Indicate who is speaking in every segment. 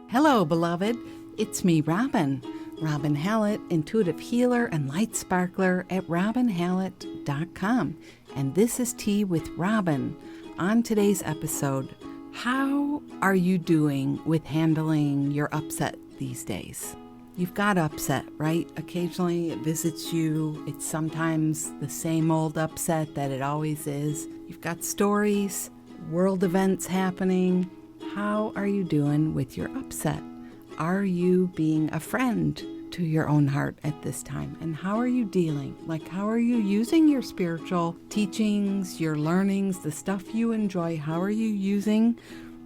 Speaker 1: Hello, beloved. It's me, Robin Hallett, intuitive healer and light sparkler at robinhallett.com. And this is Tea with Robin. On today's episode, how are you doing with handling your upset these days? You've got upset, right? Occasionally it visits you. It's sometimes the same old upset that it always is. You've got stories, world events happening. How are you doing with your upset? Are you being a friend to your own heart at this time? And how are you dealing? How are you using your spiritual teachings, your learnings, the stuff you enjoy? How are you using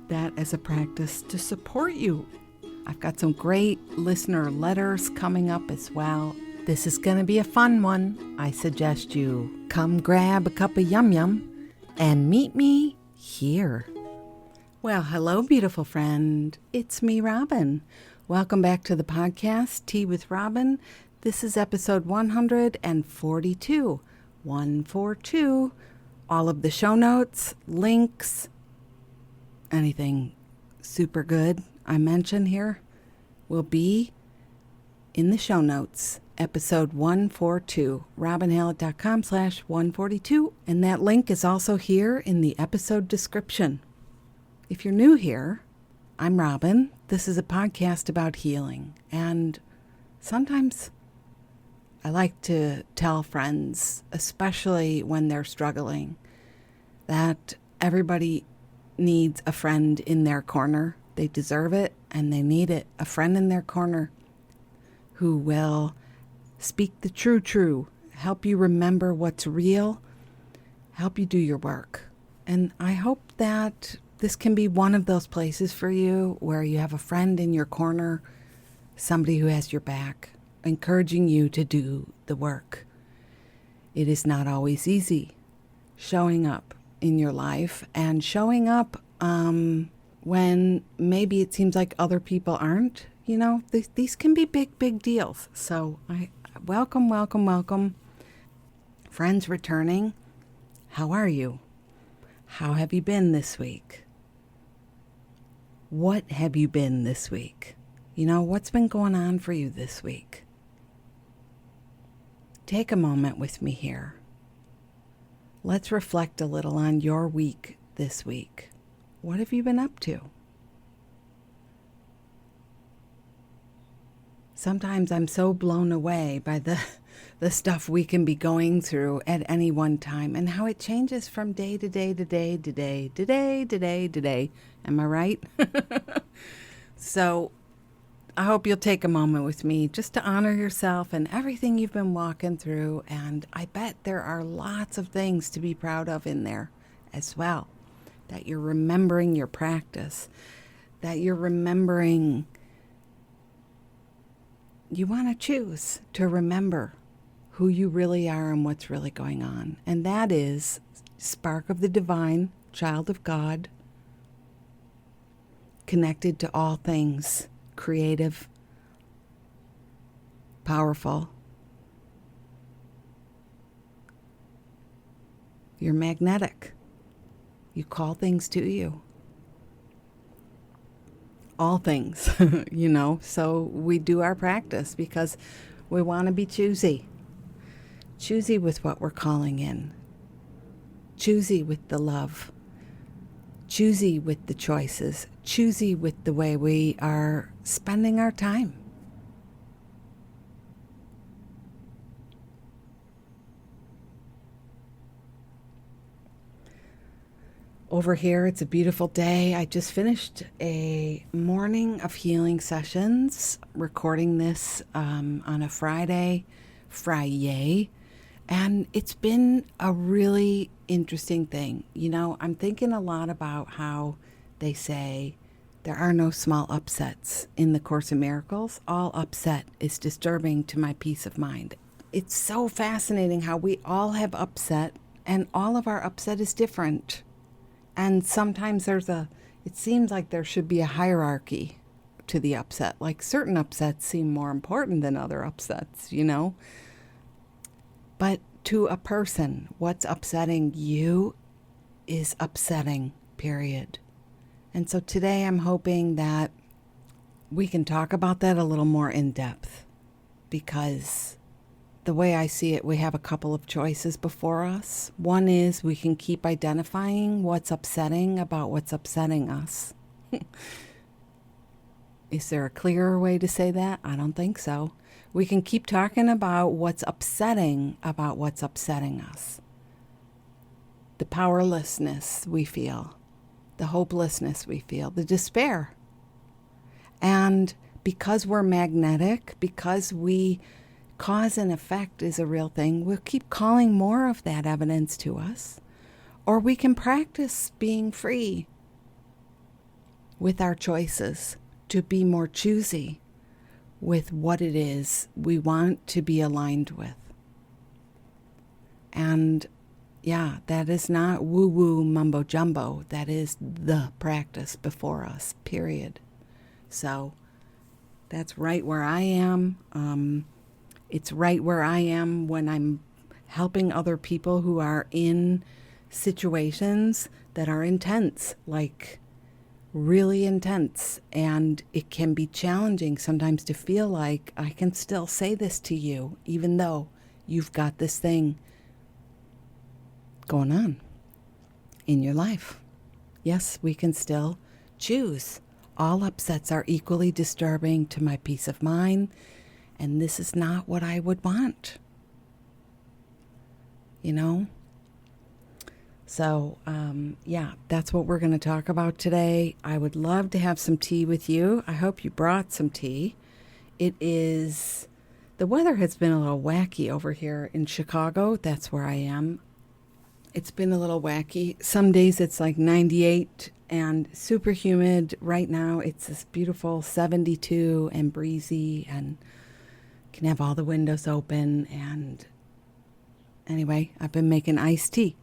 Speaker 1: that as a practice to support you? I've got some great listener letters coming up as well. This is going to be a fun one. I suggest you come grab a cup of yum yum and meet me here. Well, hello, beautiful friend. It's me, Robin. Welcome back to the podcast, Tea with Robin. This is episode 142. 142. All of the show notes, links, anything super good I mention here will be in the show notes. Episode 142, robinhallett.com/142. And that link is also here in the episode description. If you're new here, I'm Robin. This is a podcast about healing. And sometimes I like to tell friends, especially when they're struggling, that everybody needs a friend in their corner. They deserve it and they need it. A friend in their corner who will speak the true, help you remember what's real, help you do your work. And I hope that this can be one of those places for you where you have a friend in your corner, somebody who has your back, encouraging you to do the work. It is not always easy showing up in your life and showing up when maybe it seems like other people aren't. You know, these can be big deals. So I welcome. Friends returning, how are you? How have you been this week? What have you been this week? You know, what's been going on for you this week? Take a moment with me here. Let's reflect a little on your week this week. What have you been up to? Sometimes I'm so blown away by the stuff we can be going through at any one time and how it changes from day to day to day to day to day to day to day. Am I right? So I hope you'll take a moment with me just to honor yourself and everything you've been walking through. And I bet there are lots of things to be proud of in there as well. That you're remembering your practice, that you're remembering. You want to choose to remember who you really are and what's really going on. And that is spark of the divine, child of God, connected to all things creative, powerful. You're magnetic. You call things to you. All things, you know. So we do our practice because we want to be choosy. Choosy with what we're calling in. Choosy with the love. Choosy with the choices. Choosy with the way we are spending our time. Over here, it's a beautiful day. I just finished a morning of healing sessions, recording this on a Friday, and it's been a really interesting thing. You know, I'm thinking a lot about how they say there are no small upsets in the Course in Miracles. All upset is disturbing to my peace of mind. It's so fascinating how we all have upset, and all of our upset is different. And sometimes it seems like there should be a hierarchy to the upset. Like certain upsets seem more important than other upsets, you know. But to a person, what's upsetting you is upsetting, period. And so today I'm hoping that we can talk about that a little more in depth, because the way I see it, we have a couple of choices before us. One is we can keep identifying what's upsetting about what's upsetting us. Is there a clearer way to say that? I don't think so. We can keep talking about what's upsetting about what's upsetting us. The powerlessness we feel, the hopelessness we feel, the despair. And because we're magnetic, because cause and effect is a real thing, we'll keep calling more of that evidence to us. Or we can practice being free with our choices, to be more choosy with what it is we want to be aligned with. And yeah, that is not woo-woo mumbo jumbo. That is the practice before us, period. So that's right where I am. It's right where I am when I'm helping other people who are in situations that are intense, like really intense. And it can be challenging sometimes to feel like I can still say this to you, even though you've got this thing going on in your life. Yes, we can still choose. All upsets are equally disturbing to my peace of mind, and this is not what I would want. You know? So, yeah, that's what we're going to talk about today. I would love to have some tea with you. I hope you brought some tea. The weather has been a little wacky over here in Chicago. That's where I am. It's been a little wacky. Some days it's like 98 and super humid. Right now it's this beautiful 72 and breezy, and can have all the windows open. And anyway, I've been making iced tea.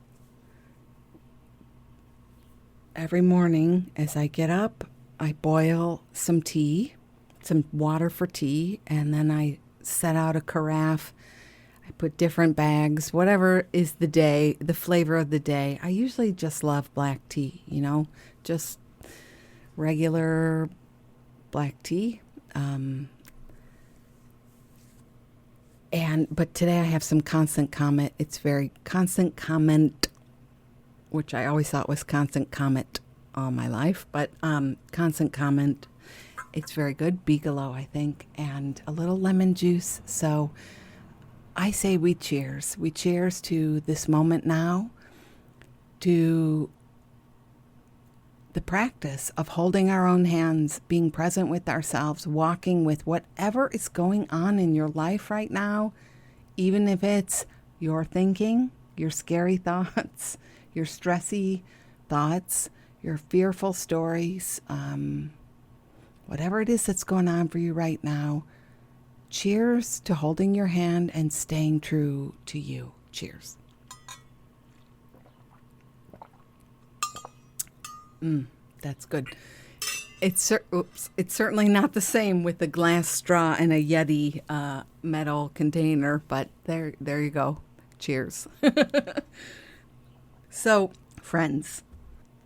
Speaker 1: Every morning as I get up, I boil some tea, some water for tea, and then I set out a carafe. I put different bags, whatever is the flavor of the day. I usually just love black tea, just regular black tea. But today I have some Constant Comment. It's very Constant Comment, which I always thought was Constant Comet all my life, but Constant Comment. It's very good. Bigelow, I think, and a little lemon juice. So I say we cheers. We cheers to this moment now, to the practice of holding our own hands, being present with ourselves, walking with whatever is going on in your life right now, even if it's your thinking, your scary thoughts, your stressy thoughts, your fearful stories, whatever it is that's going on for you right now. Cheers to holding your hand and staying true to you. Cheers. That's good. It's certainly not the same with a glass straw and a Yeti metal container, but there you go. Cheers. So, friends,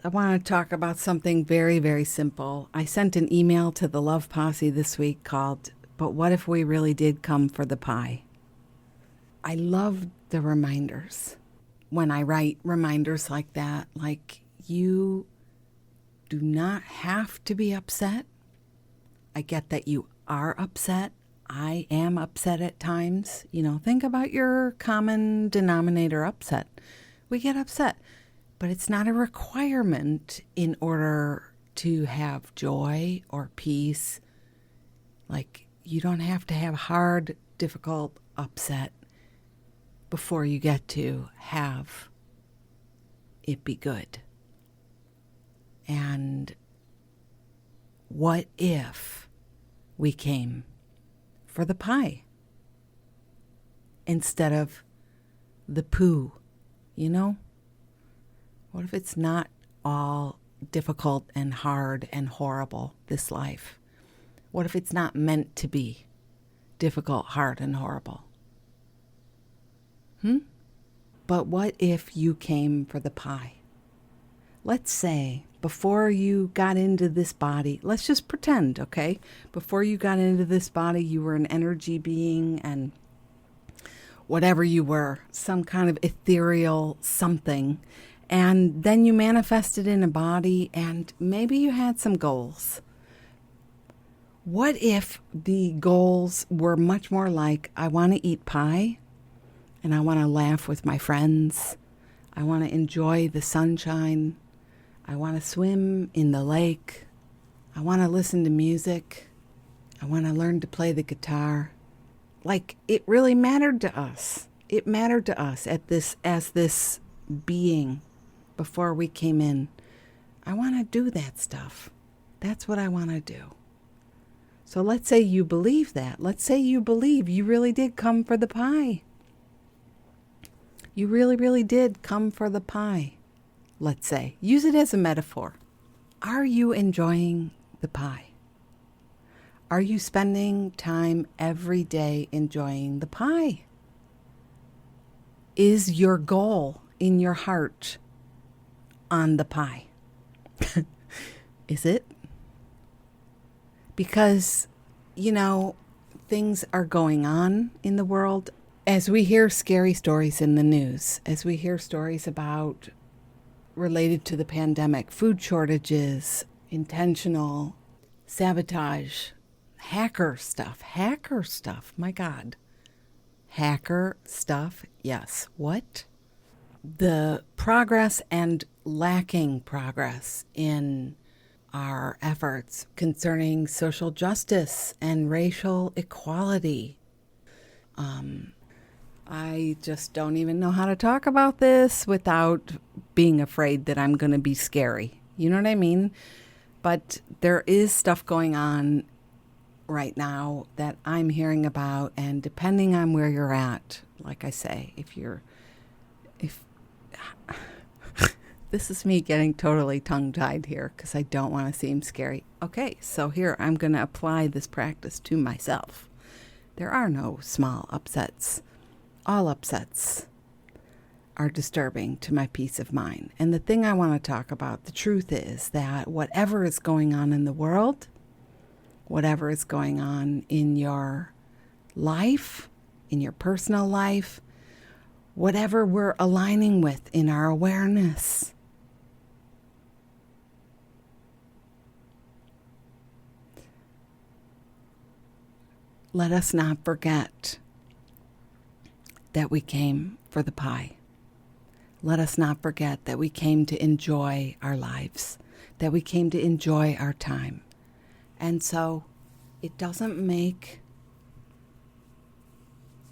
Speaker 1: I want to talk about something very, very simple. I sent an email to the Love Posse this week called, "But what if we really did come for the pie?" I love the reminders. When I write reminders like that, like, you do not have to be upset. I get that you are upset. I am upset at times. Think about your common denominator upset. We get upset, but it's not a requirement in order to have joy or peace. Like, you don't have to have hard, difficult upset before you get to have it be good. And what if we came for the pie instead of the poo? What if it's not all difficult and hard and horrible, this life? What if it's not meant to be difficult, hard, and horrible? But what if you came for the pie? Let's say before you got into this body, let's just pretend, okay? Before you got into this body, you were an energy being, and whatever you were, some kind of ethereal something. And then you manifested in a body, and maybe you had some goals. What if the goals were much more like, I want to eat pie, and I want to laugh with my friends. I want to enjoy the sunshine. I want to swim in the lake. I want to listen to music. I want to learn to play the guitar. Like, it really mattered to us. It mattered to us as this being before we came in. I want to do that stuff. That's what I want to do. So let's say you believe that. Let's say you believe you really did come for the pie. You really, really did come for the pie. Let's say. Use it as a metaphor. Are you enjoying the pie? Are you spending time every day enjoying the pie? Is your goal in your heart on the pie? Is it? Because, things are going on in the world. As we hear scary stories in the news, as we hear stories about related to the pandemic, food shortages, intentional sabotage, hacker stuff, my God. Hacker stuff, yes. What? The progress and lacking progress in our efforts concerning social justice and racial equality. I just don't even know how to talk about this without being afraid that I'm going to be scary. You know what I mean? But there is stuff going on right now that I'm hearing about, and depending on where you're at, like I say, if this is me getting totally tongue-tied here because I don't want to seem scary. Okay, so here I'm going to apply this practice to myself. There are no small upsets. All upsets are disturbing to my peace of mind. And the thing I want to talk about, the truth is that whatever is going on in the world, whatever is going on in your life, in your personal life, whatever we're aligning with in our awareness, let us not forget that we came for the pie. Let us not forget that we came to enjoy our lives, that we came to enjoy our time. And so it doesn't make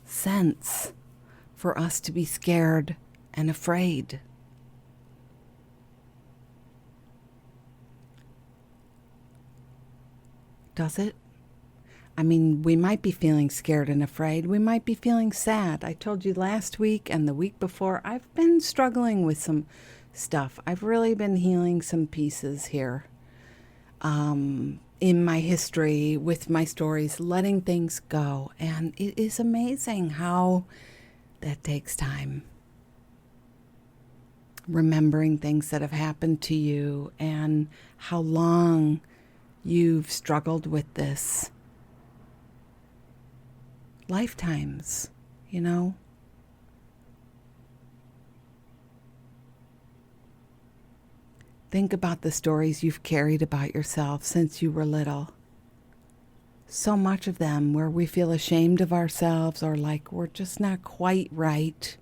Speaker 1: sense for us to be scared and afraid. Does it? I mean, we might be feeling scared and afraid. We might be feeling sad. I told you last week and the week before, I've been struggling with some stuff. I've really been healing some pieces here in my history, with my stories, letting things go. And it is amazing how that takes time. Remembering things that have happened to you and how long you've struggled with this. Lifetimes, Think about the stories you've carried about yourself since you were little. So much of them where we feel ashamed of ourselves, or like we're just not quite right,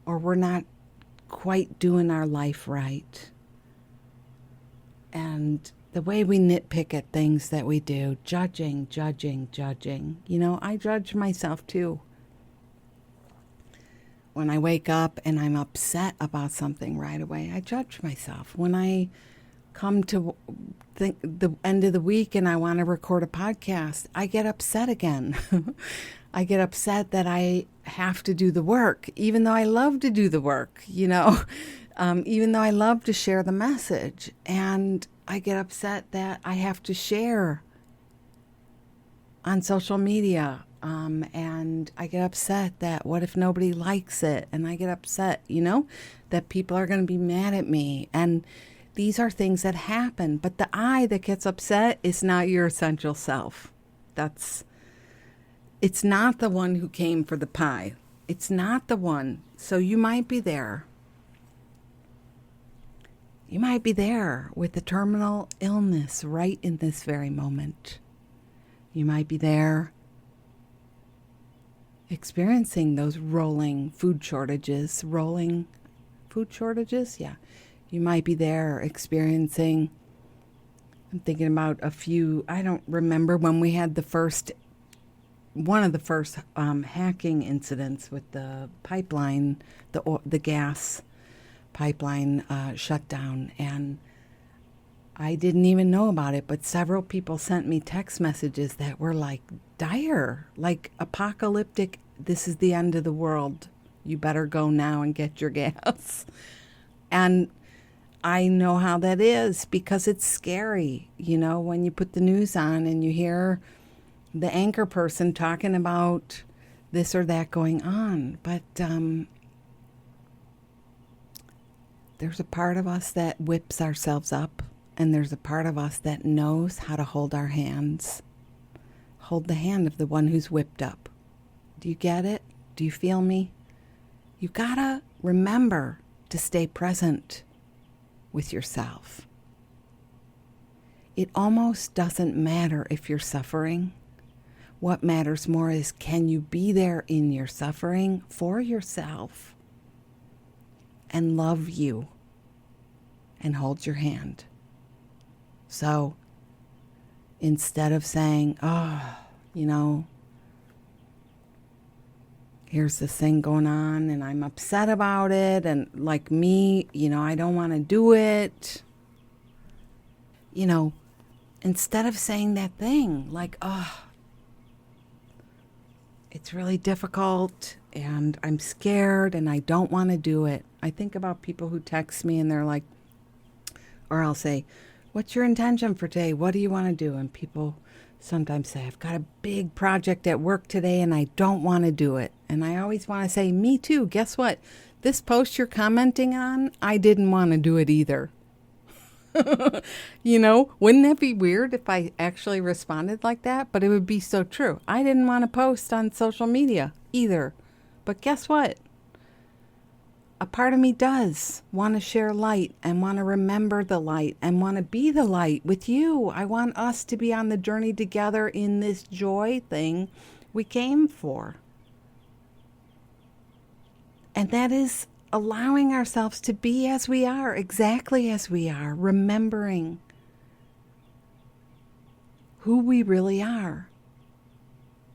Speaker 1: or we're not quite doing our life right. And the way we nitpick at things that we do, judging. I judge myself too. When I wake up and I'm upset about something right away, I judge myself. When I come to the end of the week and I want to record a podcast, I get upset again. I get upset that I have to do the work, even though I love to do the work, even though I love to share the message. And I get upset that I have to share on social media. And I get upset that what if nobody likes it? And I get upset, that people are going to be mad at me. And These are things that happen, but the I that gets upset is not your essential self. It's not the one who came for the pie. It's not the one. So you might be there. You might be there with the terminal illness right in this very moment. You might be there experiencing those rolling food shortages. Yeah. You might be there experiencing, I'm thinking about a few, I don't remember when we had one of the first hacking incidents with the pipeline, the gas pipeline shut down. And I didn't even know about it, but several people sent me text messages that were like dire, like apocalyptic. This is the end of the world. You better go now and get your gas. And I know how that is because it's scary, when you put the news on and you hear the anchor person talking about this or that going on. But there's a part of us that whips ourselves up, and there's a part of us that knows how to hold our hands. Hold the hand of the one who's whipped up. Do you get it? Do you feel me? You gotta remember to stay present with yourself. It almost doesn't matter if you're suffering. What matters more is, can you be there in your suffering for yourself and love you and hold your hand? So instead of saying, here's this thing going on and I'm upset about it, and like me, I don't want to do it. Instead of saying that thing like, it's really difficult and I'm scared and I don't want to do it. I think about people who text me and they're like, or I'll say, what's your intention for today? What do you want to do? And people sometimes say, I've got a big project at work today and I don't want to do it. And I always want to say, me too. Guess what? This post you're commenting on, I didn't want to do it either. Wouldn't that be weird if I actually responded like that? But it would be so true. I didn't want to post on social media either. But guess what? A part of me does want to share light and want to remember the light and want to be the light with you. I want us to be on the journey together in this joy thing we came for. And that is allowing ourselves to be as we are, exactly as we are, remembering who we really are.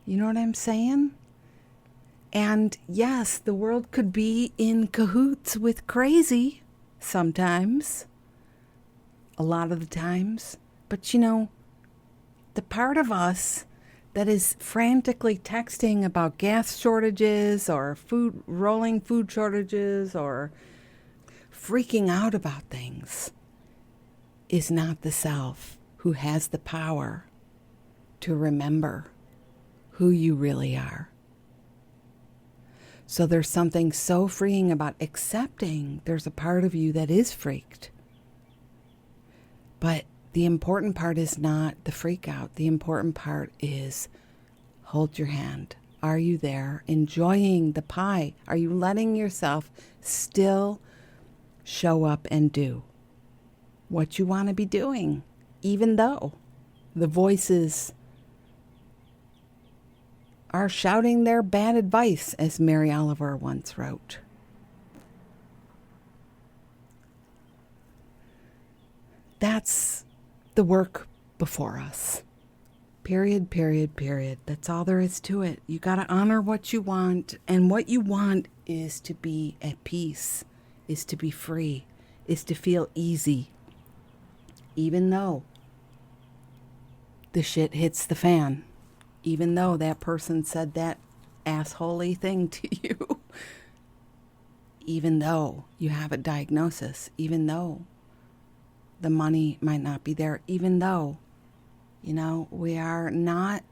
Speaker 1: You know what I'm saying? And yes, the world could be in cahoots with crazy sometimes, a lot of the times. But the part of us that is frantically texting about gas shortages or rolling food shortages or freaking out about things is not the self who has the power to remember who you really are. So there's something so freeing about accepting there's a part of you that is freaked. But the important part is not the freak out. The important part is hold your hand. Are you there enjoying the pie? Are you letting yourself still show up and do what you want to be doing, even though the voices are shouting their bad advice, as Mary Oliver once wrote? That's the work before us. Period, period, period. That's all there is to it. You got to honor what you want. And what you want is to be at peace, is to be free, is to feel easy. Even though the shit hits the fan. Even though that person said that assholey thing to you. Even though you have a diagnosis. Even though the money might not be there. Even though, we are not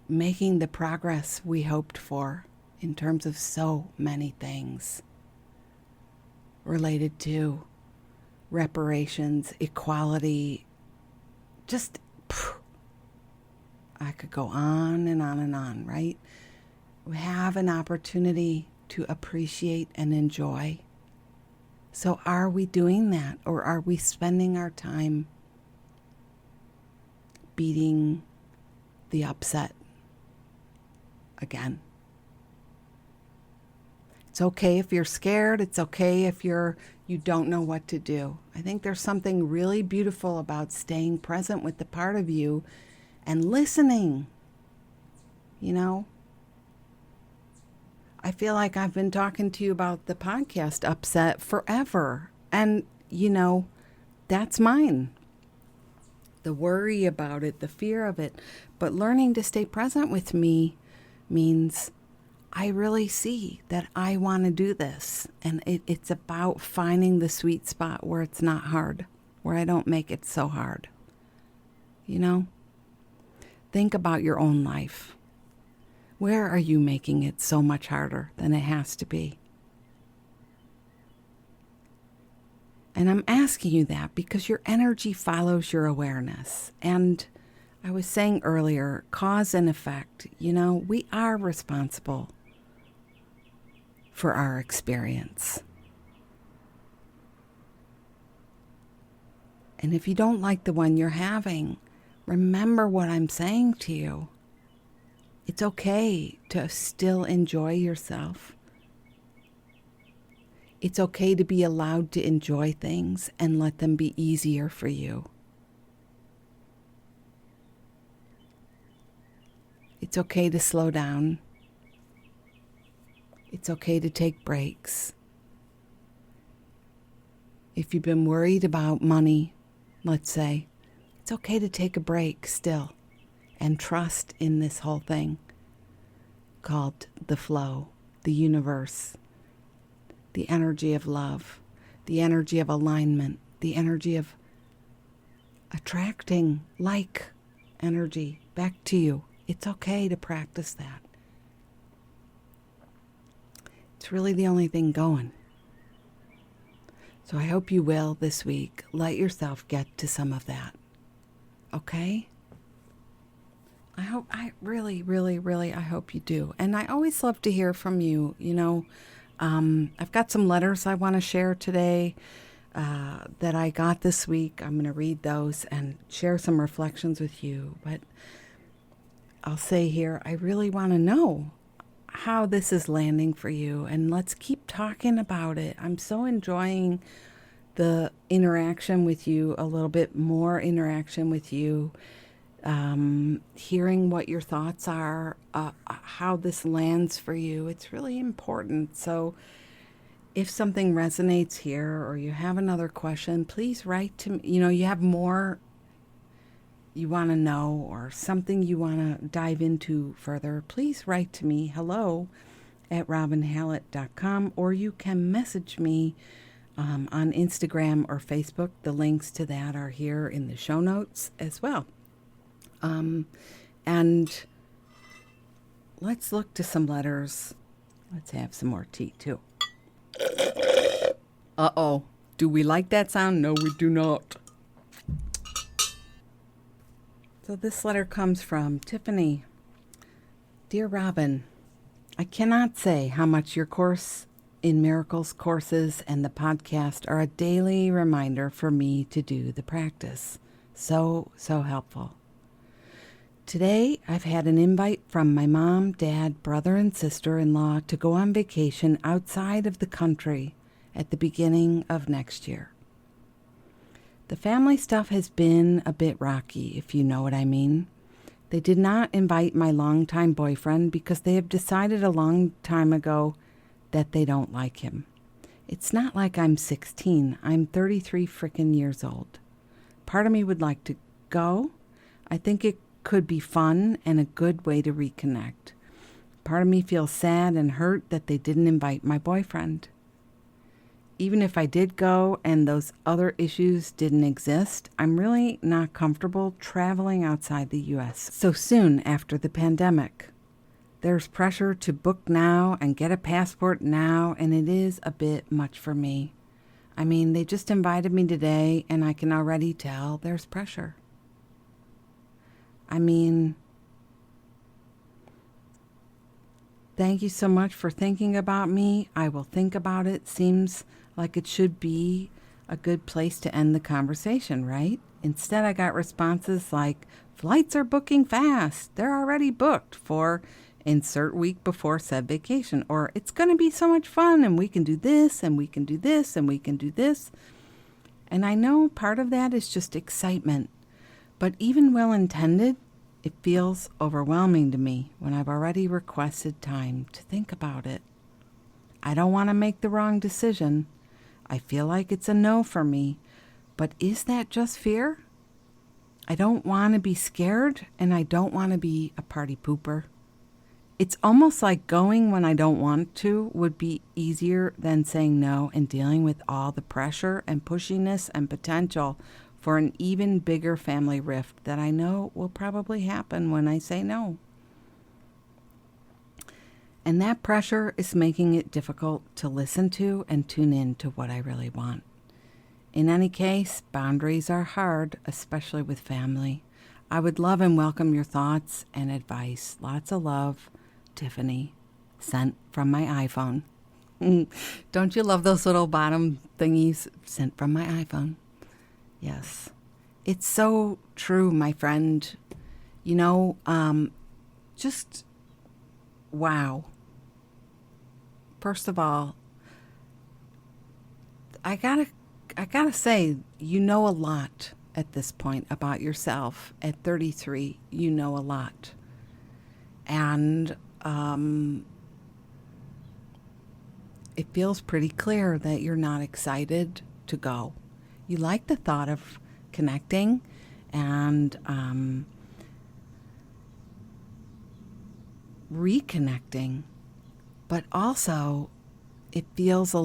Speaker 1: making the progress we hoped for in terms of so many things related to reparations, equality, just, I could go on and on and on, right? We have an opportunity to appreciate and enjoy. So are we doing that, or are we spending our time beating the upset again? It's okay if you're scared. It's okay if you don't know what to do. I think there's something really beautiful about staying present with the part of you and listening. You know, I feel like I've been talking to you about the podcast upset forever. And, you know, that's mine. The worry about it, the fear of it. But learning to stay present with me means I really see that I want to do this. And it's about finding the sweet spot where it's not hard, where I don't make it so hard. You know? Think about your own life. Where are you making it so much harder than it has to be? And I'm asking you that because your energy follows your awareness. And I was saying earlier, cause and effect, you know, we are responsible for our experience. And if you don't like the one you're having, remember what I'm saying to you. It's okay to still enjoy yourself. It's okay to be allowed to enjoy things and let them be easier for you. It's okay to slow down. It's okay to take breaks. If you've been worried about money, let's say, it's okay to take a break still and trust in this whole thing called the flow, the universe, the energy of love, the energy of alignment, the energy of attracting like energy back to you. It's okay to practice that. It's really the only thing going. So I hope you will this week let yourself get to some of that. Okay? I really, I hope you do. And I always love to hear from you. You know, I've got some letters I want to share today that I got this week. I'm going to read those and share some reflections with you. But I'll say here, I really want to know how this is landing for you. And let's keep talking about it. I'm so enjoying the interaction with you, a little bit more interaction with you. Hearing what your thoughts are, how this lands for you. It's really important. So if something resonates here or you have another question, please write to me. You know, you have more you want to know or something you want to dive into further, please write to me, hello@robinhallett.com, or you can message me on Instagram or Facebook. The links to that are here in the show notes as well. And let's look to some letters. Let's have some more tea too. Uh-oh. Do we like that sound? No, we do not. So this letter comes from Tiffany. Dear Robin, I cannot say how much your course in Miracles courses and the podcast are a daily reminder for me to do the practice. So helpful. Today, I've had an invite from my mom, dad, brother, and sister-in-law to go on vacation outside of the country at the beginning of next year. The family stuff has been a bit rocky, if you know what I mean. They did not invite my longtime boyfriend because they have decided a long time ago that they don't like him. It's not like I'm 16. I'm 33 frickin' years old. Part of me would like to go. I think it could be fun and a good way to reconnect. Part of me feels sad and hurt that they didn't invite my boyfriend. Even if I did go and those other issues didn't exist, I'm really not comfortable traveling outside the U.S. so soon after the pandemic. There's pressure to book now and get a passport now, and it is a bit much for me. I mean, they just invited me today, and I can already tell there's pressure. I mean, thank you so much for thinking about me. I will think about it. Seems like it should be a good place to end the conversation, right? Instead, I got responses like, flights are booking fast. They're already booked for insert week before said vacation. Or it's going to be so much fun, and we can do this, and we can do this, and we can do this. And I know part of that is just excitement. But even well-intended, it feels overwhelming to me when I've already requested time to think about it. I don't want to make the wrong decision. I feel like it's a no for me. But is that just fear? I don't want to be scared, and I don't want to be a party pooper. It's almost like going when I don't want to would be easier than saying no and dealing with all the pressure and pushiness and potential for an even bigger family rift that I know will probably happen when I say no. And that pressure is making it difficult to listen to and tune in to what I really want. In any case, boundaries are hard, especially with family. I would love and welcome your thoughts and advice. Lots of love, Tiffany, sent from my iPhone. Don't you love those little bottom thingies? Sent from my iPhone. Yes. It's so true, my friend. You know, just wow. First of all, I gotta say, you know a lot at this point about yourself. At 33, you know a lot. And it feels pretty clear that you're not excited to go. You like the thought of connecting and reconnecting, but also it feels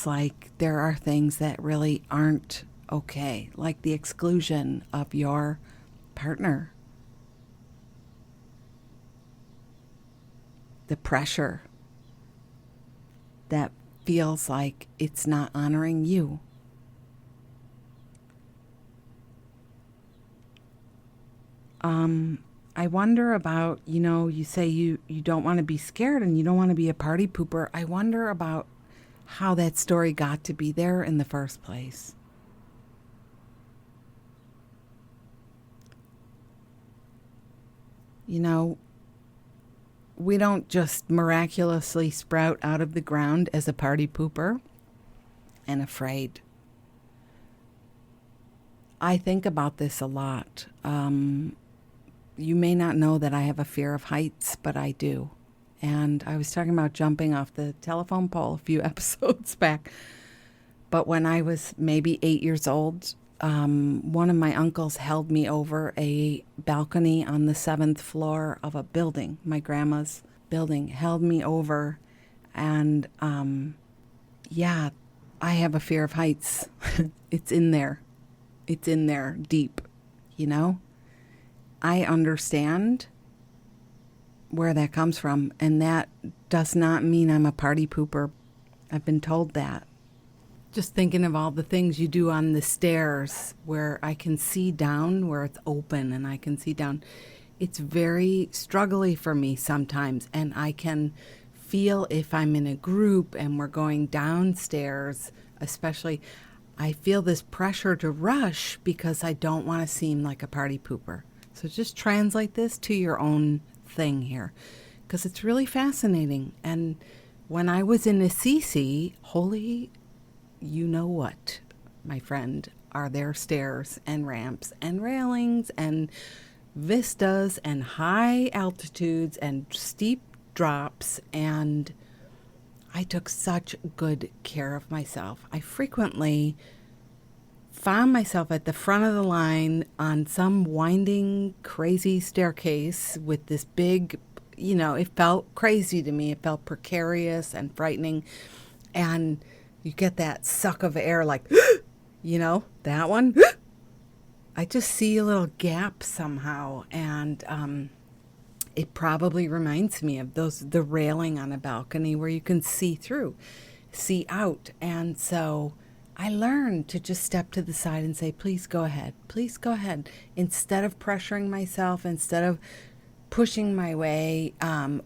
Speaker 1: like there are things that really aren't okay, like the exclusion of your partner, the pressure that feels like it's not honoring you. I wonder about, you say you don't want to be scared and you don't want to be a party pooper. I wonder about how that story got to be there in the first place. We don't just miraculously sprout out of the ground as a party pooper and afraid. I think about this a lot. You may not know that I have a fear of heights, but I do. And I was talking about jumping off the telephone pole a few episodes back. But when I was maybe 8 years old, one of my uncles held me over a balcony on the 7th floor of a building. My grandma's building held me over. And I have a fear of heights. It's in there. It's in there deep, I understand where that comes from, and that does not mean I'm a party pooper. I've been told that. Just thinking of all the things you do on the stairs where I can see down, where it's open and I can see down. It's very struggly for me sometimes, and I can feel if I'm in a group and we're going downstairs, especially, I feel this pressure to rush because I don't want to seem like a party pooper. So just translate this to your own thing here, because it's really fascinating. And when I was in Assisi, holy, you know what, my friend, are there stairs and ramps and railings and vistas and high altitudes and steep drops, and I took such good care of myself. I frequently found myself at the front of the line on some winding, crazy staircase with this big, it felt crazy to me. It felt precarious and frightening. And you get that suck of air like, that one. I just see a little gap somehow. And it probably reminds me of the railing on a balcony where you can see through. see out. And so I learned to just step to the side and say, please go ahead. Please go ahead. Instead of pressuring myself, instead of pushing my way,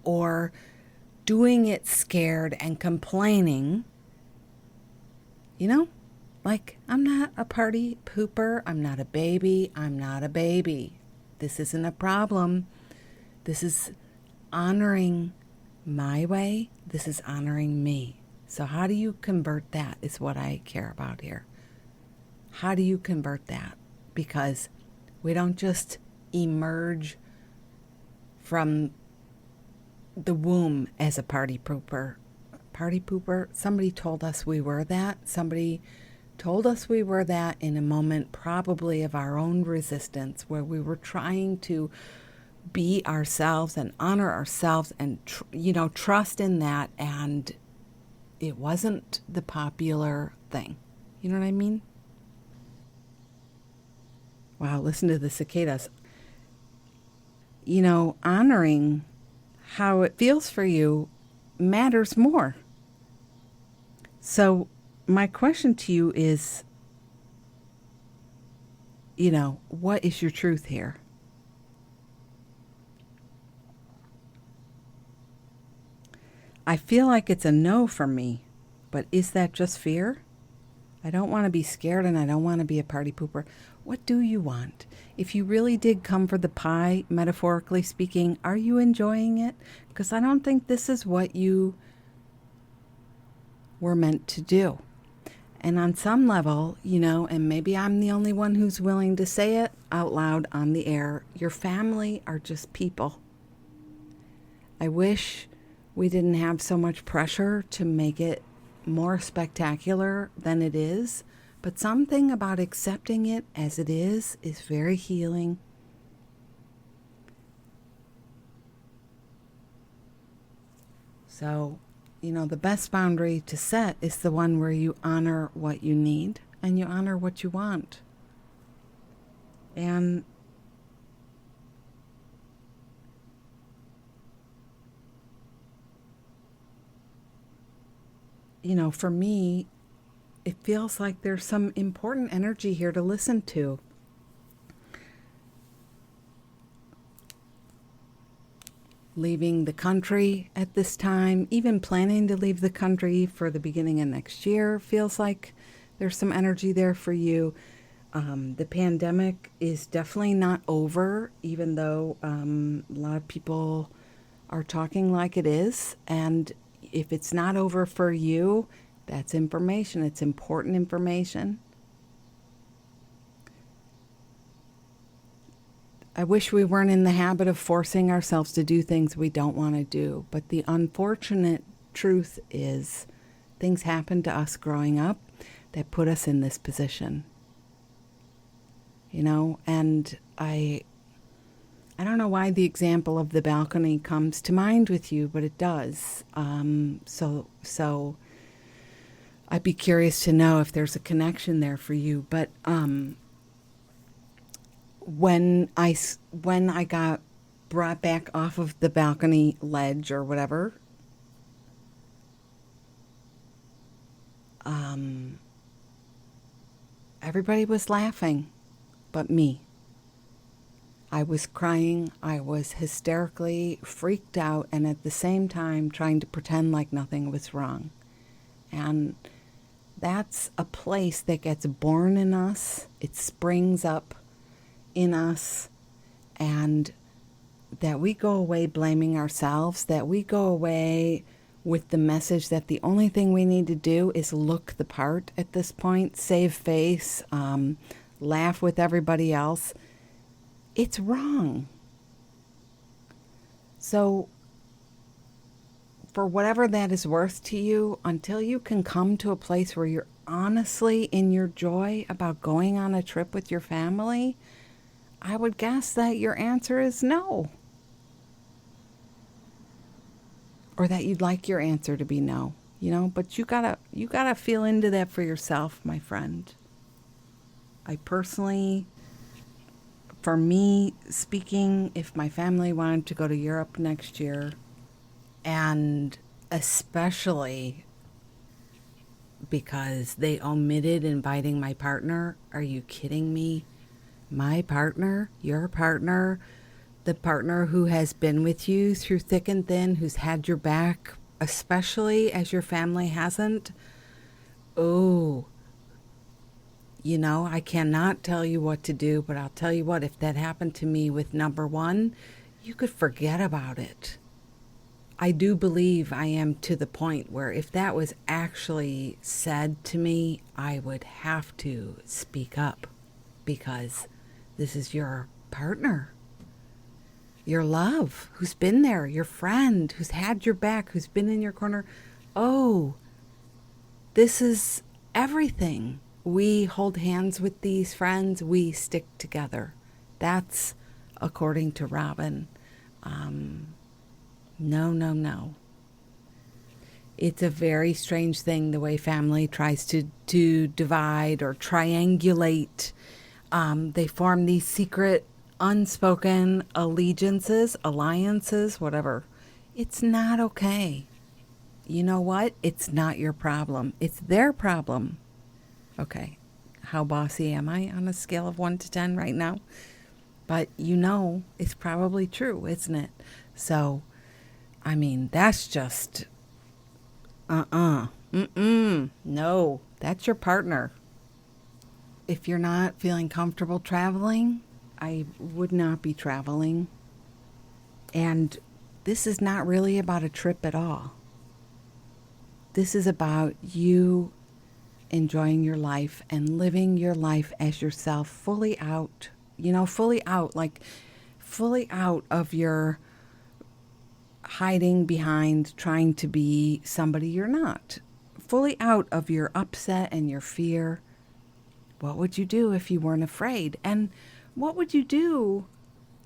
Speaker 1: or doing it scared and complaining, like, I'm not a party pooper. I'm not a baby. I'm not a baby. This isn't a problem. This is honoring my way. This is honoring me. So how do you convert that is what I care about here. How do you convert that? Because we don't just emerge from the womb as a party pooper. Party pooper? Somebody told us we were that. Somebody told us we were that in a moment probably of our own resistance, where we were trying to be ourselves and honor ourselves and trust in that, and it wasn't the popular thing. You know what I mean? Wow, listen to the cicadas. Honoring how it feels for you matters more. So my question to you is, what is your truth here? I feel like it's a no from me, but is that just fear? I don't want to be scared and I don't want to be a party pooper. What do you want? If you really did come for the pie, metaphorically speaking, are you enjoying it? Because I don't think this is what you were meant to do. And on some level, and maybe I'm the only one who's willing to say it out loud on the air, your family are just people. I wish we didn't have so much pressure to make it more spectacular than it is, but something about accepting it as it is very healing. So, the best boundary to set is the one where you honor what you need and you honor what you want. And for me, it feels like there's some important energy here to listen to. Leaving the country at this time, even planning to leave the country for the beginning of next year, feels like there's some energy there for you. The pandemic is definitely not over, even though a lot of people are talking like it is. And if it's not over for you, that's information. It's important information. I wish we weren't in the habit of forcing ourselves to do things we don't want to do. But the unfortunate truth is things happened to us growing up that put us in this position. And I don't know why the example of the balcony comes to mind with you, but it does. So I'd be curious to know if there's a connection there for you. But when I got brought back off of the balcony ledge or whatever, everybody was laughing but me. I was crying, I was hysterically freaked out, and at the same time trying to pretend like nothing was wrong. And that's a place that gets born in us. It springs up in us, and that we go away blaming ourselves, that we go away with the message that the only thing we need to do is look the part at this point, save face, laugh with everybody else. It's wrong. So for whatever that is worth to you, until you can come to a place where you're honestly in your joy about going on a trip with your family, I would guess that your answer is no. Or that you'd like your answer to be no, but you gotta feel into that for yourself, my friend. I personally, for me speaking, if my family wanted to go to Europe next year, and especially because they omitted inviting my partner. Are you kidding me? My partner, your partner, the partner who has been with you through thick and thin, who's had your back, especially as your family hasn't. Oh, I cannot tell you what to do, but I'll tell you what, if that happened to me with number one, you could forget about it. I do believe I am to the point where if that was actually said to me, I would have to speak up because this is your partner, your love, who's been there, your friend, who's had your back, who's been in your corner. Oh, this is everything. We hold hands with these friends. We stick together. That's according to Robin. No. It's a very strange thing the way family tries to divide or triangulate. They form these secret, unspoken allegiances, alliances, whatever. It's not okay. You know what? It's not your problem. It's their problem. Okay, how bossy am I on a scale of 1 to 10 right now? But it's probably true, isn't it? So, that's just, no, that's your partner. If you're not feeling comfortable traveling, I would not be traveling. And this is not really about a trip at all. This is about you enjoying your life and living your life as yourself, fully out, fully out of your hiding behind trying to be somebody you're not, fully out of your upset and your fear. What would you do if you weren't afraid? And what would you do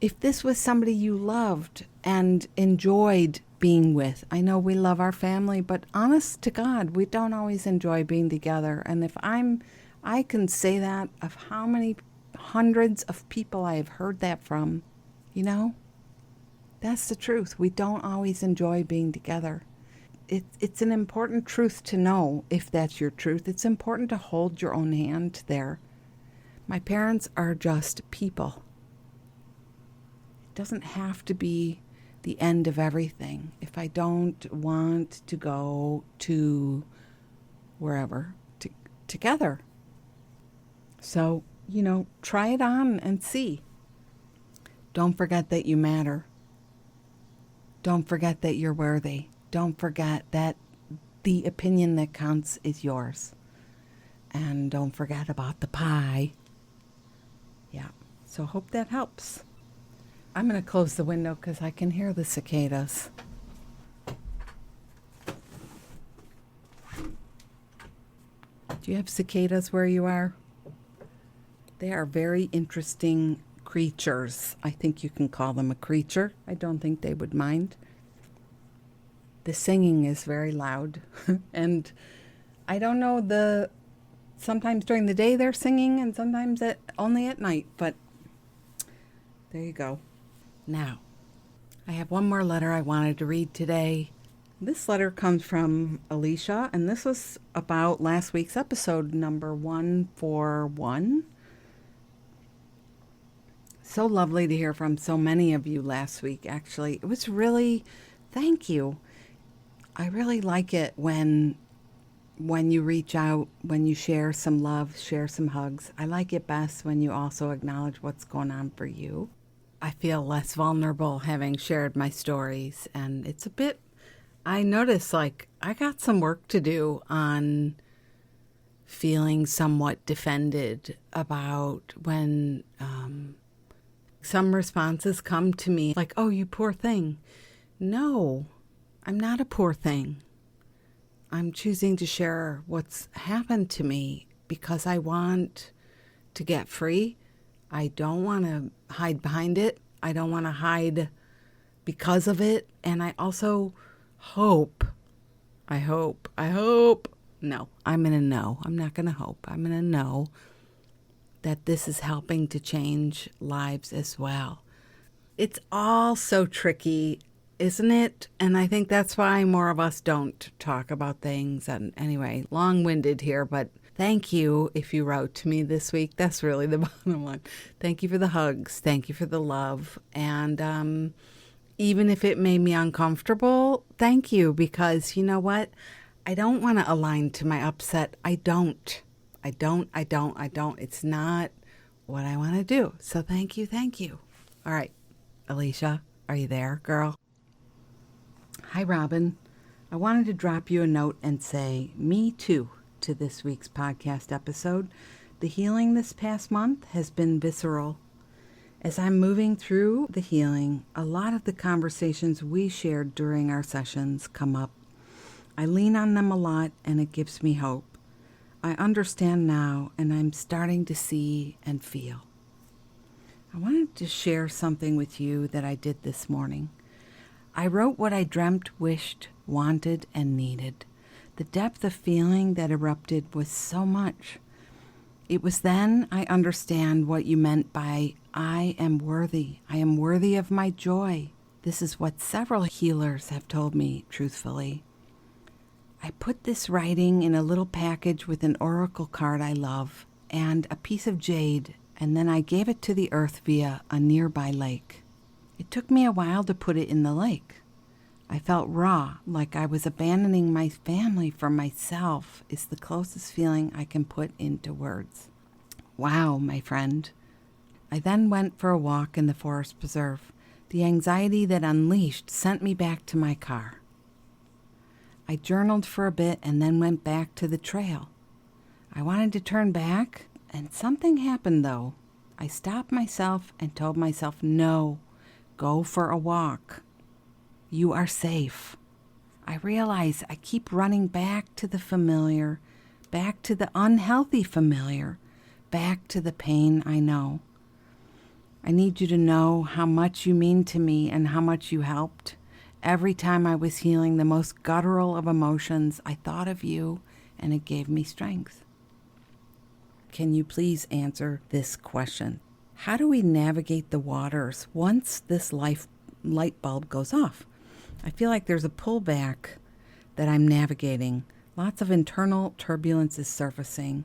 Speaker 1: if this was somebody you loved and enjoyed being with? I know we love our family, but honest to God, we don't always enjoy being together. And if I can say that of how many hundreds of people I have heard that from, that's the truth. We don't always enjoy being together. It's an important truth to know if that's your truth. It's important to hold your own hand there. My parents are just people. It doesn't have to be the end of everything. If I don't want to go to wherever together. So, try it on and see. Don't forget that you matter. Don't forget that you're worthy. Don't forget that the opinion that counts is yours. And don't forget about the pie. Yeah. So hope that helps. I'm going to close the window because I can hear the cicadas. Do you have cicadas where you are? They are very interesting creatures. I think you can call them a creature. I don't think they would mind. The singing is very loud. And I don't know, sometimes during the day they're singing and sometimes only at night. But there you go. Now, I have one more letter I wanted to read today. This letter comes from Alicia, and this was about last week's episode, number 141. So lovely to hear from so many of you last week, actually. It was really, thank you. I really like it when you reach out, when you share some love, share some hugs. I like it best when you also acknowledge what's going on for you. I feel less vulnerable having shared my stories, and it's a bit, I notice I got some work to do on feeling somewhat defended about when some responses come to me like, oh, you poor thing. No, I'm not a poor thing. I'm choosing to share what's happened to me because I want to get free. I don't want to hide behind it. I don't want to hide because of it. And I also I hope. No, I'm going to know. I'm not going to hope. I'm going to know that this is helping to change lives as well. It's all so tricky. isn't it? And I think that's why more of us don't talk about things. And anyway, long-winded here, but thank you if you wrote to me this week. That's really the bottom line. Thank you for the hugs. Thank you for the love. And even if it made me uncomfortable, thank you, because you know what? I don't want to align to my upset. I don't. It's not what I want to do. So thank you. All right, Alicia, are you there, girl? Hi, Robin. I wanted to drop you a note and say, me too, to this week's podcast episode. The healing this past month has been visceral. As I'm moving through the healing, a lot of the conversations we shared during our sessions come up. I lean on them a lot, and it gives me hope. I understand now, and I'm starting to see and feel. I wanted to share something with you that I did this morning. I wrote what I dreamt, wished, wanted, and needed. The depth of feeling that erupted was so much. It was then I understand what you meant by I am worthy. I am worthy of my joy. This is what several healers have told me, truthfully. I put this writing in a little package with an oracle card I love and a piece of jade, and then I gave it to the earth via a nearby lake. It took me a while to put it in the lake. I felt raw, like I was abandoning my family for myself, is the closest feeling I can put into words. Wow, my friend. I then went for a walk in the forest preserve. The anxiety that unleashed sent me back to my car. I journaled for a bit and then went back to the trail. I wanted to turn back, and something happened though. I stopped myself and told myself, no, go for a walk. You are safe. I realize I keep running back to the familiar, back to the unhealthy familiar, back to the pain I know. I need you to know how much you mean to me and how much you helped. Every time I was healing the most guttural of emotions, I thought of you, and it gave me strength. Can you please answer this question? How do we navigate the waters once this light bulb goes off? I feel like there's a pullback that I'm navigating. Lots of internal turbulence is surfacing.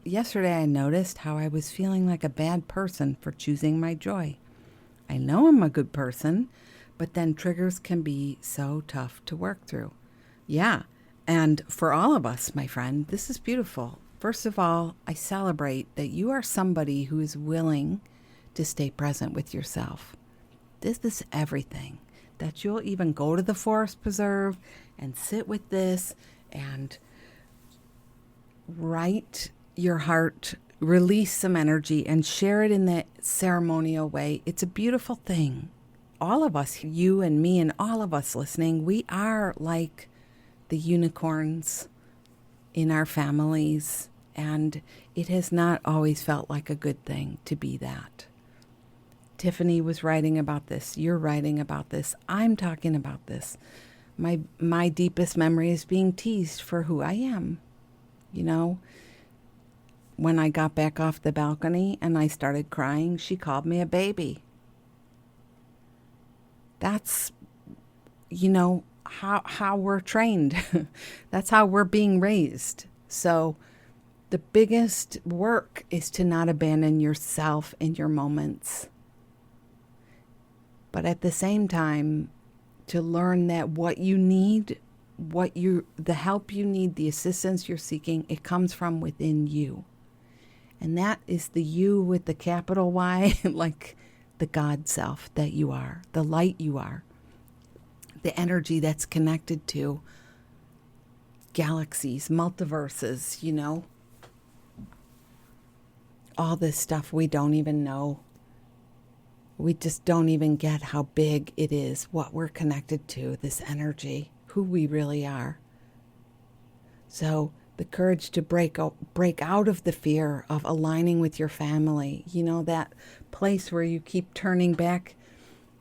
Speaker 1: Yesterday I noticed how I was feeling like a bad person for choosing my joy. I know I'm a good person, but then triggers can be so tough to work through. Yeah, and for all of us, my friend, this is beautiful. First of all, I celebrate that you are somebody who is willing to stay present with yourself. This is everything. That you'll even go to the forest preserve and sit with this and write your heart, release some energy and share it in that ceremonial way. It's a beautiful thing. All of us, you and me and all of us listening, we are like the unicorns in our families, and it has not always felt like a good thing to be that. Tiffany was writing about this. You're writing about this. I'm talking about this. My deepest memory is being teased for who I am. You know, when I got back off the balcony and I started crying, she called me a baby. That's, you know, how we're trained. That's how we're being raised. So the biggest work is to not abandon yourself in your moments. But at the same time, to learn that what you need, the help you need, the assistance you're seeking, it comes from within you. And that is the you with the capital Y, like the God self that you are, the light you are, the energy that's connected to galaxies, multiverses, you know, all this stuff we don't even know. We just don't even get how big it is, what we're connected to, this energy, who we really are. So the courage to break out of the fear of aligning with your family, you know, that place where you keep turning back,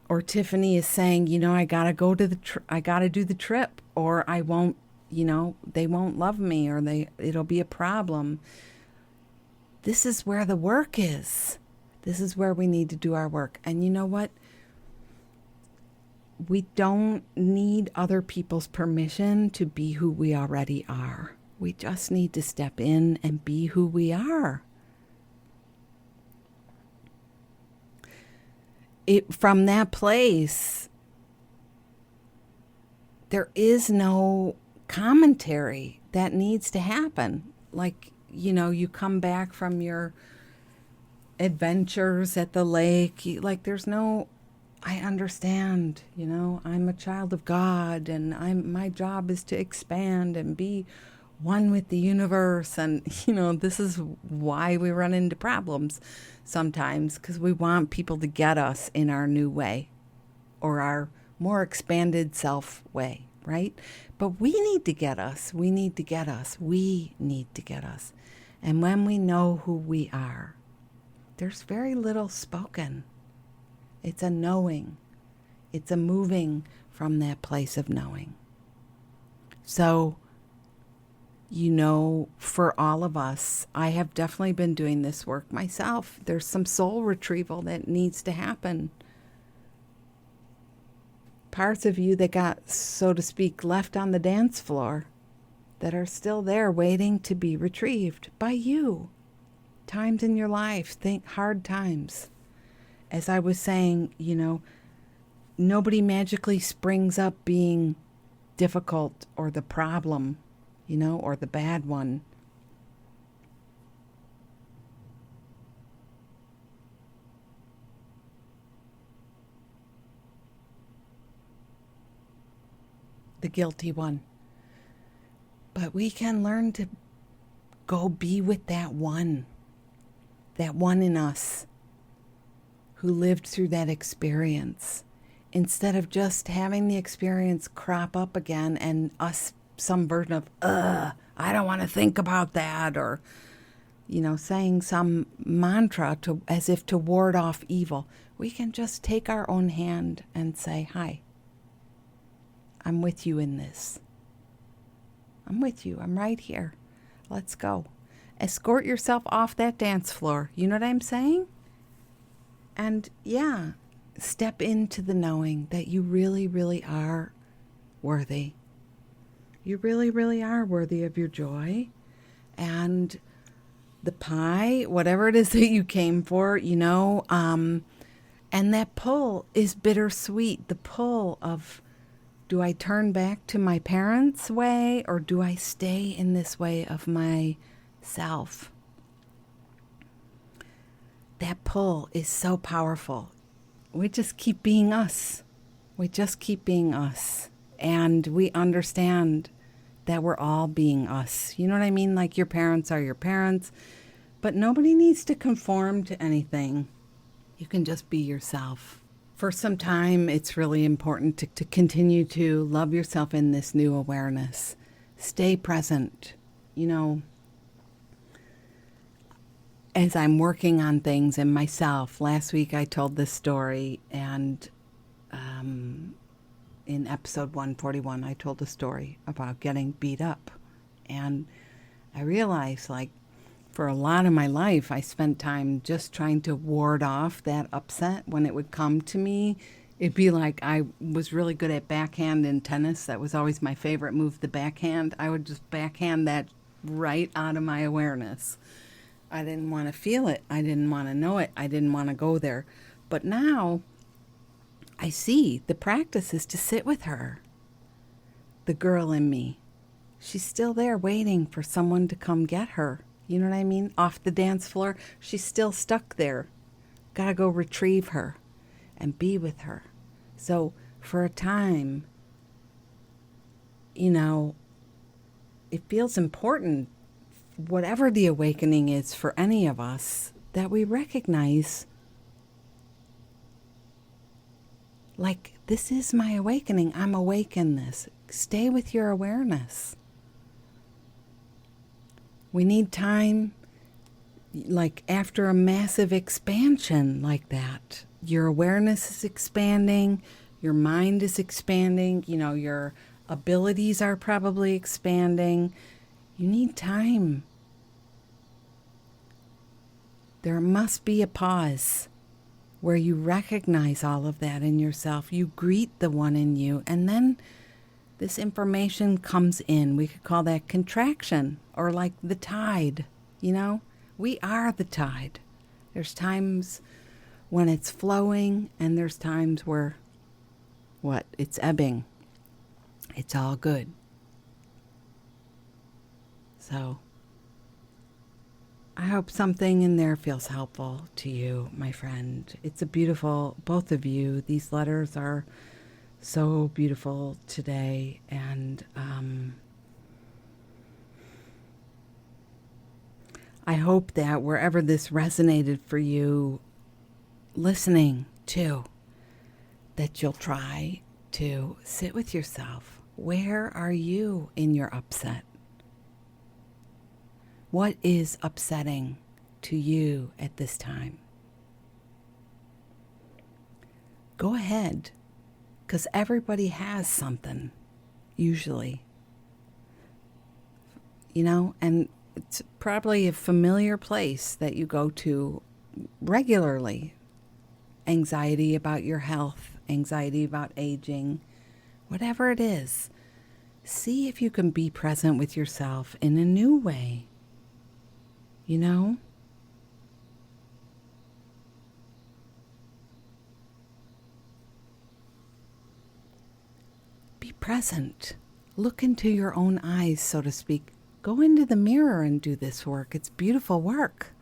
Speaker 1: or Tiffany is saying, you know, I got to go to I got to do the trip, or I won't, you know, they won't love me, or it'll be a problem. This is where the work is. This is where we need to do our work. And you know what? we don't need other people's permission to be who we already are. We just need to step in and be who we are. From that place, there is no commentary that needs to happen. Like, you come back from your adventures at the lake, there's no, I understand, I'm a child of God, and my job is to expand and be one with the universe. And, this is why we run into problems sometimes, because we want people to get us in our new way or our more expanded self way, right? But we need to get us. We need to get us. We need to get us. And when we know who we are, there's very little spoken. It's a knowing. It's a moving from that place of knowing. So, for all of us, I have definitely been doing this work myself. There's some soul retrieval that needs to happen. Parts of you that got, so to speak, left on the dance floor that are still there waiting to be retrieved by you. Times in your life, think hard times. As I was saying, nobody magically springs up being difficult or the problem, or the bad one. The guilty one. But we can learn to go be with that one in us who lived through that experience, instead of just having the experience crop up again and us some version of, I don't want to think about that, or, saying some mantra as if to ward off evil. We can just take our own hand and say, hi, I'm with you in this. I'm with you. I'm right here. Let's go. Escort yourself off that dance floor. You know what I'm saying? And step into the knowing that you really, really are worthy. You really, really are worthy of your joy. And the pie, whatever it is that you came for, and that pull is bittersweet. The pull of, do I turn back to my parents' way, or do I stay in this way of myself? That pull is so powerful. We just keep being us. We just keep being us. And we understand that we're all being us. You know what I mean? Like, your parents are your parents, but nobody needs to conform to anything. You can just be yourself. For some time, it's really important to continue to love yourself in this new awareness. Stay present. As I'm working on things in myself, last week I told this story, and in episode 141, I told a story about getting beat up. And I realized, for a lot of my life, I spent time just trying to ward off that upset when it would come to me. It'd be like, I was really good at backhand in tennis. That was always my favorite move, the backhand. I would just backhand that right out of my awareness. I didn't want to feel it. I didn't want to know it. I didn't want to go there. But now I see the practice is to sit with her. The girl in me. She's still there waiting for someone to come get her. You know what I mean? Off the dance floor. She's still stuck there. Gotta go retrieve her and be with her. So for a time, it feels important, whatever the awakening is for any of us, that we recognize, this is my awakening. I'm awake in this. Stay with your awareness. We need time, after a massive expansion like that. Your awareness is expanding, your mind is expanding, your abilities are probably expanding. You need time. There must be a pause. where you recognize all of that in yourself. You greet the one in you, and then this information comes in. We could call that contraction, or like the tide, you know? We are the tide. There's times when it's flowing, and there's times where, it's ebbing. It's all good. So, I hope something in there feels helpful to you, my friend. It's a beautiful, both of you. These letters are so beautiful today. And I hope that wherever this resonated for you, listening to, that you'll try to sit with yourself. Where are you in your upset? What is upsetting to you at this time? Go ahead, because everybody has something, usually. You know, and it's probably a familiar place that you go to regularly. Anxiety about your health, anxiety about aging, whatever it is. See if you can be present with yourself in a new way. You know? Be present. Look into your own eyes, so to speak. Go into the mirror and do this work. It's beautiful work.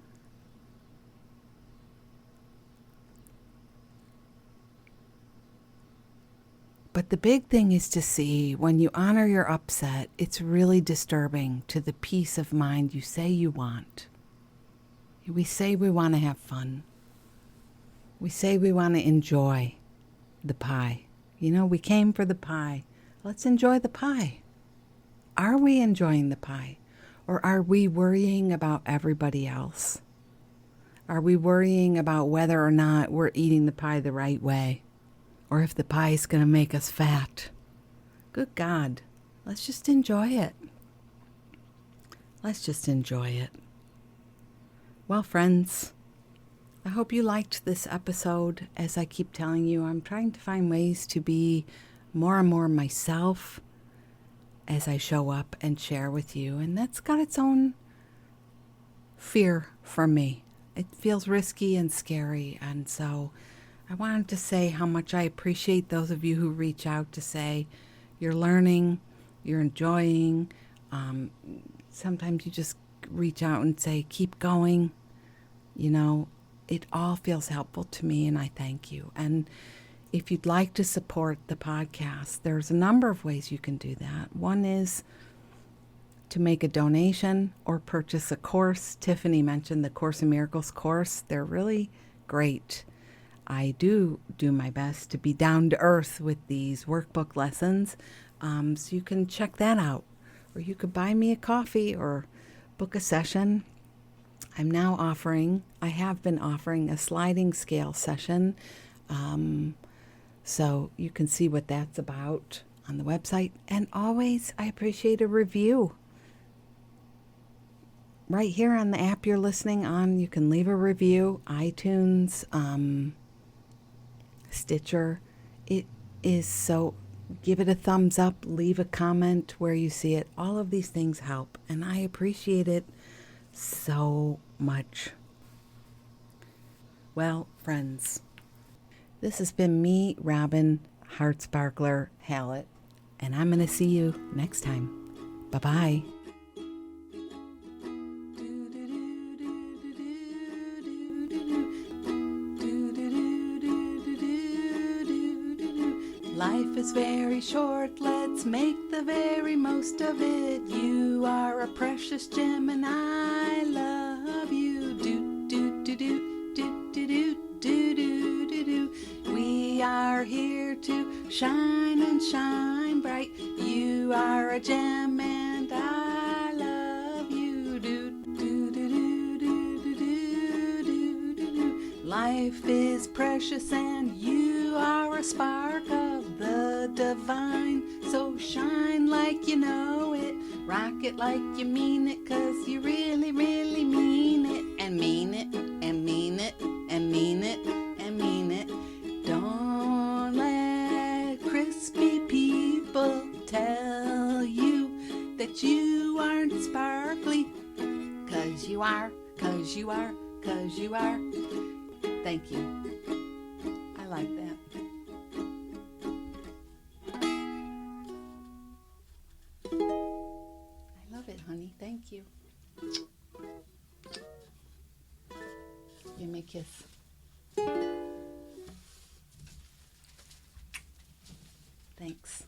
Speaker 1: But the big thing is to see when you honor your upset, it's really disturbing to the peace of mind you say you want. We say we want to have fun. We say we want to enjoy the pie. You know, we came for the pie. Let's enjoy the pie. Are we enjoying the pie? Or are we worrying about everybody else? Are we worrying about whether or not we're eating the pie the right way? Or if the pie is going to make us fat? Good God, let's just enjoy it. Let's just enjoy it. Well, friends, I hope you liked this episode. As I keep telling you, I'm trying to find ways to be more and more myself as I show up and share with you. And that's got its own fear for me. It feels risky and scary. And so I wanted to say how much I appreciate those of you who reach out to say you're learning, you're enjoying. Sometimes you just reach out and say, keep going. You know, it all feels helpful to me, and I thank you. And if you'd like to support the podcast, there's a number of ways you can do that. One is to make a donation or purchase a course. Tiffany mentioned the Course in Miracles course. They're really great. I do my best to be down to earth with these workbook lessons. So you can check that out. Or you could buy me a coffee or book a session. I have been offering a sliding scale session. So you can see what that's about on the website. And always, I appreciate a review. Right here on the app you're listening on, you can leave a review. iTunes, Stitcher. It is so, give it a thumbs up, leave a comment where you see it. All of these things help, and I appreciate it so much. Well, friends, this has been me, Robin Heartsparkler Hallett, and I'm going to see you next time. Bye-bye. Life is very short, let's make the very most of it. You are a precious gem and I love you. Do do do do do do do do do do do. We are here to shine and shine bright. You are a gem and I love you. Do do do do do do do do do. Life is precious and you are a spark of the divine. So shine like you know it, rock it like you mean it, 'cause you really, really mean it, and mean it, and mean it, and mean it, and mean it. sparkly. 'Cause you are, 'cause you are, 'cause you are. Thank you. I like that. I love it, honey. Thank you. Give me a kiss. Thanks.